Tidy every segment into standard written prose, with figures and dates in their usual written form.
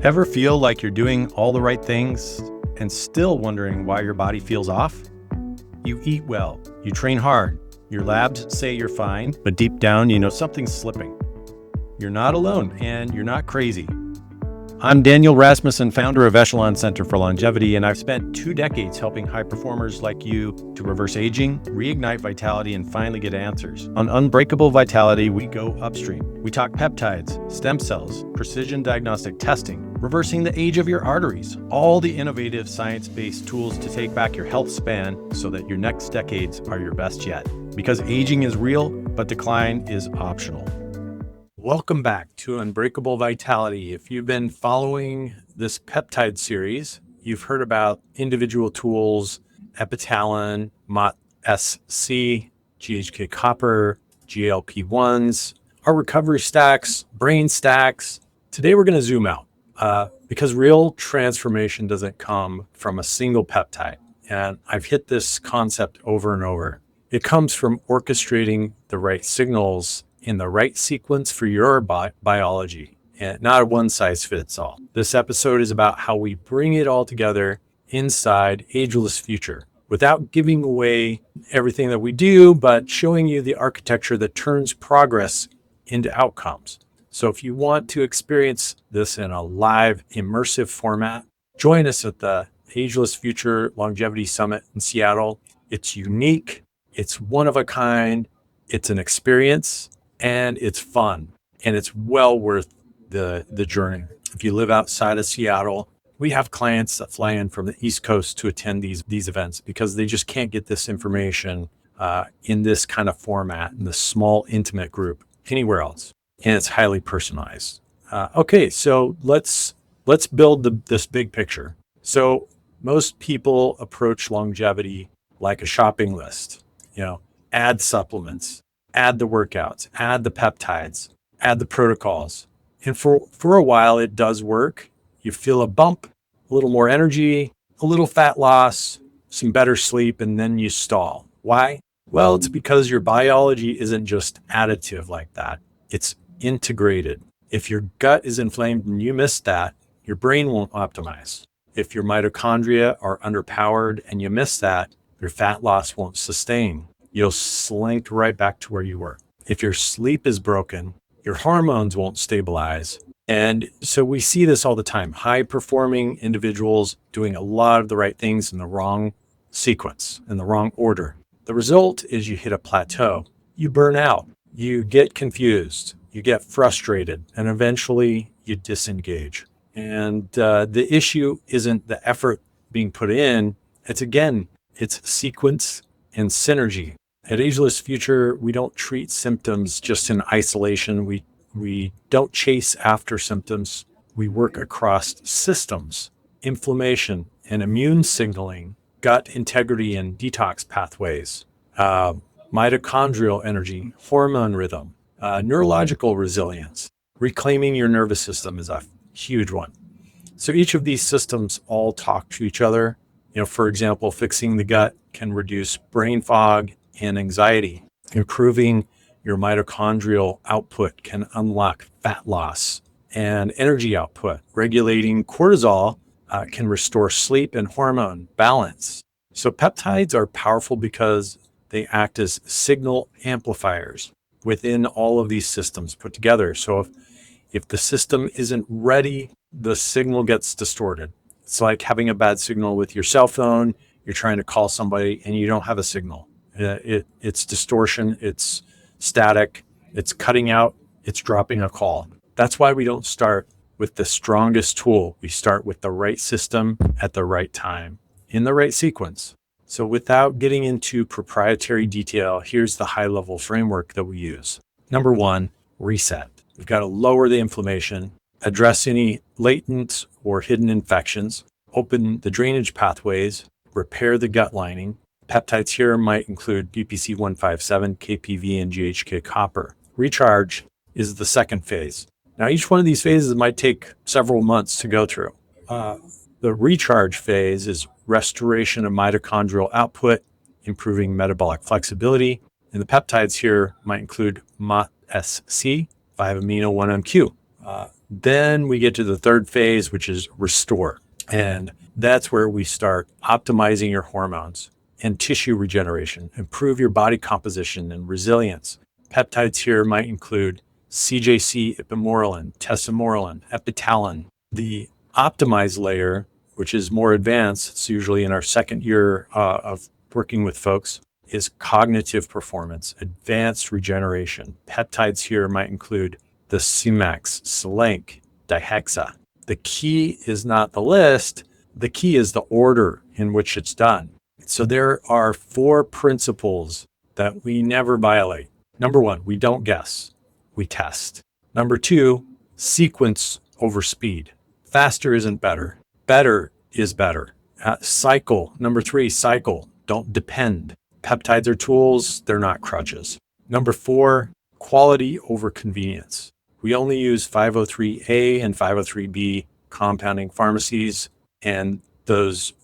Ever feel like you're doing all the right things and still wondering why your body feels off? You eat well, you train hard, your labs say you're fine, but deep down you know something's slipping. You're not alone and you're not crazy. I'm Daniel Rasmussen, founder of Epitalon Center for Longevity, and I've spent 2 decades helping high performers like you to reverse aging, reignite vitality, and finally get answers. On Unbreakable Vitality, we go upstream. We talk peptides, stem cells, precision diagnostic testing, reversing the age of your arteries, all the innovative science-based tools to take back your health span so that your next decades are your best yet. Because aging is real, but decline is optional. Welcome back to Unbreakable Vitality. If you've been following this peptide series, you've heard about individual tools, Epitalon, MOTS-C, GHK-Cu, GLP-1s, our recovery stacks, brain stacks. Today we're going to zoom out because real transformation doesn't come from a single peptide. And I've hit this concept over and over. It comes from orchestrating the right signals in the right sequence for your biology, and not a one size fits all. This episode is about how we bring it all together inside Ageless Future without giving away everything that we do, but showing you the architecture that turns progress into outcomes. So if you want to experience this in a live, immersive format, join us at the Ageless Future Longevity Summit in Seattle. It's unique, it's one of a kind, it's an experience, and it's fun, and it's well worth the journey. If you live outside of Seattle, we have clients that fly in from the East Coast to attend these events because they just can't get this information in this kind of format, in this small, intimate group, anywhere else. And it's highly personalized. Okay, so let's build this big picture. So most people approach longevity like a shopping list. Add supplements, add the workouts, add the peptides, add the protocols. And for a while, it does work. You feel a bump, a little more energy, a little fat loss, some better sleep, and then you stall. Why? Well, it's because your biology isn't just additive like that. It's integrated. If your gut is inflamed and you miss that, your brain won't optimize. If your mitochondria are underpowered and you miss that, your fat loss won't sustain. You'll slink right back to where you were. If your sleep is broken, your hormones won't stabilize. And so we see this all the time. High performing individuals doing a lot of the right things in the wrong sequence, in the wrong order. The result is you hit a plateau. You burn out. You get confused. You get frustrated. And eventually you disengage. And the issue isn't the effort being put in. It's sequence and synergy. At Ageless Future, we don't treat symptoms just in isolation. We don't chase after symptoms. We work across systems, inflammation and immune signaling, gut integrity and detox pathways, mitochondrial energy, hormone rhythm, neurological resilience. Reclaiming your nervous system is a huge one. So each of these systems all talk to each other. For example, fixing the gut can reduce brain fog and anxiety. Improving your mitochondrial output can unlock fat loss and energy output. Regulating cortisol can restore sleep and hormone balance. So peptides are powerful because they act as signal amplifiers within all of these systems put together. So if the system isn't ready, the signal gets distorted. It's like having a bad signal with your cell phone. You're trying to call somebody and you don't have a signal. It's distortion, it's static, it's cutting out, it's dropping a call. That's why we don't start with the strongest tool. We start with the right system at the right time, in the right sequence. So without getting into proprietary detail, here's the high-level framework that we use. Number 1, reset. We've got to lower the inflammation, address any latent or hidden infections, open the drainage pathways, repair the gut lining. Peptides here might include BPC-157, KPV, and GHK-Cu. Recharge is the second phase. Now, each one of these phases might take several months to go through. The recharge phase is restoration of mitochondrial output, improving metabolic flexibility. And the peptides here might include MOTS-C, 5-amino 1-MQ. Then we get to the third phase, which is restore. And that's where we start optimizing your hormones and tissue regeneration, improve your body composition and resilience. Peptides here might include CJC, ipamorelin, tesamorelin, Epitalon. The optimized layer, which is more advanced, it's usually in our second year of working with folks, is cognitive performance, advanced regeneration. Peptides here might include the CMAX, Selenk, Dihexa. The key is not the list, the key is the order in which it's done. So there are 4 principles that we never violate. Number 1, we don't guess, we test. Number 2, sequence over speed. Faster isn't better, better is better. Cycle. Number 3, cycle, don't depend. Peptides are tools, they're not crutches. Number 4, quality over convenience. We only use 503A and 503B compounding pharmacies and those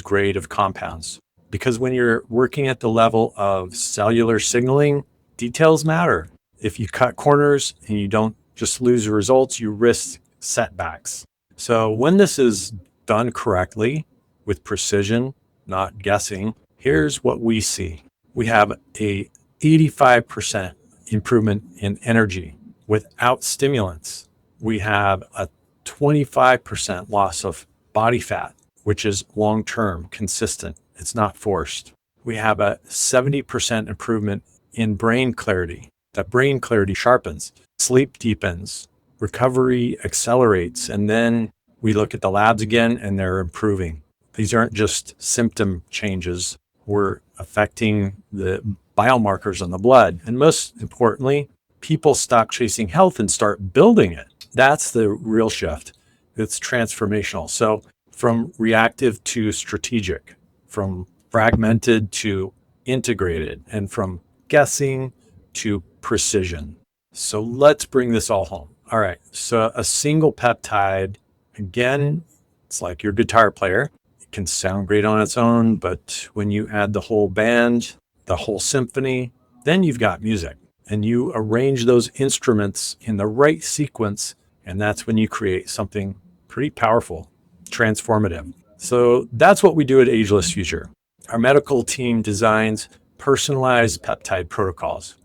grade of compounds. Because when you're working at the level of cellular signaling, details matter. If you cut corners and you don't just lose results, you risk setbacks. So when this is done correctly with precision, not guessing, here's what we see. We have a 85% improvement in energy without stimulants. We have a 25% loss of body fat, which is long-term, consistent. It's not forced. We have a 70% improvement in brain clarity. That brain clarity sharpens, sleep deepens, recovery accelerates, and then we look at the labs again and they're improving. These aren't just symptom changes. We're affecting the biomarkers in the blood. And most importantly, people stop chasing health and start building it. That's the real shift. It's transformational. So from reactive to strategic, from fragmented to integrated, and from guessing to precision. So let's bring this all home. All right. So a single peptide, again, it's like your guitar player. It can sound great on its own, but when you add the whole band, the whole symphony, then you've got music. And you arrange those instruments in the right sequence, and that's when you create something pretty powerful, transformative. So that's what we do at Ageless Future. Our medical team designs personalized peptide protocols.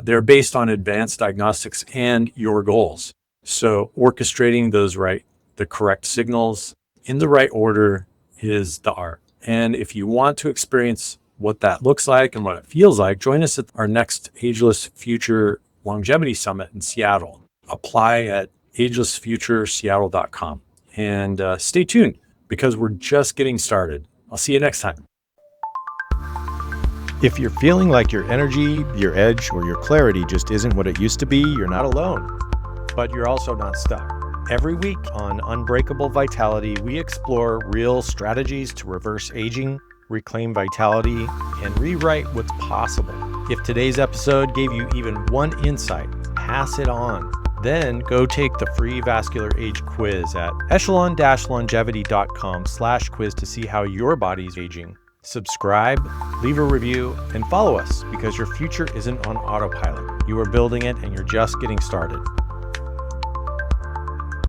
They're based on advanced diagnostics and your goals. So orchestrating the correct signals in the right order is the art. And if you want to experience what that looks like and what it feels like, join us at our next Ageless Future Longevity Summit in Seattle. Apply at agelessfutureseattle.com. And stay tuned because we're just getting started. I'll see you next time. If you're feeling like your energy, your edge, or your clarity just isn't what it used to be, you're not alone. But you're also not stuck. Every week on Unbreakable Vitality, we explore real strategies to reverse aging, reclaim vitality, and rewrite what's possible. If today's episode gave you even one insight, pass it on. Then go take the free vascular age quiz at echelon-longevity.com/quiz to see how your body's aging. Subscribe, leave a review, and follow us because your future isn't on autopilot. You are building it and you're just getting started.